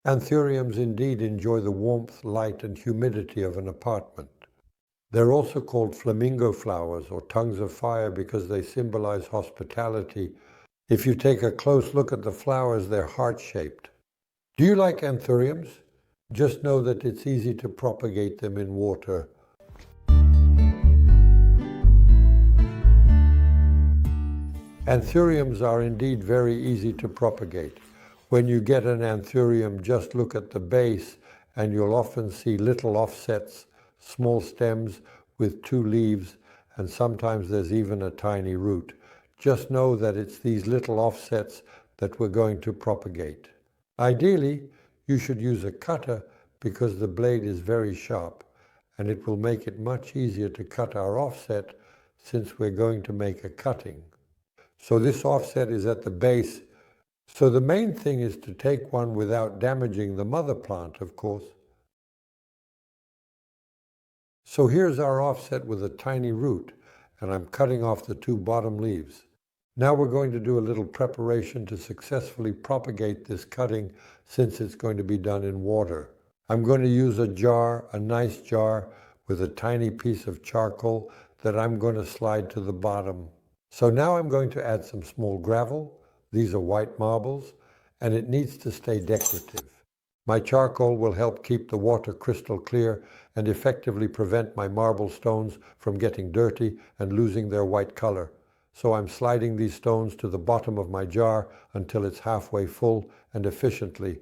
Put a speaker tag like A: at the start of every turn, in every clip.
A: Anthuriums indeed enjoy the warmth, light, and humidity of an apartment. They're also called flamingo flowers or tongues of fire because they symbolize hospitality. If you take a close look at the flowers, they're heart-shaped. Do you like anthuriums? Just know that it's easy to propagate them in water. Anthuriums are indeed very easy to propagate. When you get an anthurium, just look at the base and you'll often see little offsets, small stems with 2 leaves, and sometimes there's even a tiny root. Just know that it's these little offsets that we're going to propagate. Ideally, you should use a cutter because the blade is very sharp and it will make it much easier to cut our offset since we're going to make a cutting. So this offset is at the base. So the main thing is to take one without damaging the mother plant, of course. So here's our offset with a tiny root, and I'm cutting off the 2 bottom leaves. Now we're going to do a little preparation to successfully propagate this cutting since it's going to be done in water. I'm going to use a jar, a nice jar, with a tiny piece of charcoal that I'm going to slide to the bottom. So now I'm going to add some small gravel. These are white marbles, and it needs to stay decorative. My charcoal will help keep the water crystal clear and effectively prevent my marble stones from getting dirty and losing their white color. So I'm sliding these stones to the bottom of my jar until it's halfway full and efficiently.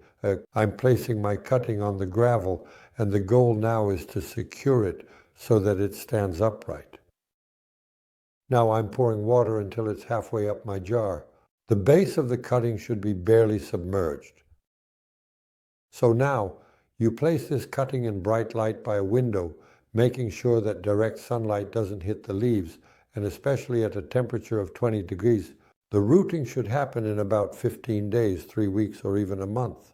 A: I'm placing my cutting on the gravel, and the goal now is to secure it so that it stands upright. Now I'm pouring water until it's halfway up my jar. The base of the cutting should be barely submerged. So now, you place this cutting in bright light by a window, making sure that direct sunlight doesn't hit the leaves, and especially at a temperature of 20 degrees. The rooting should happen in about 15 days, 3 weeks, or even a month.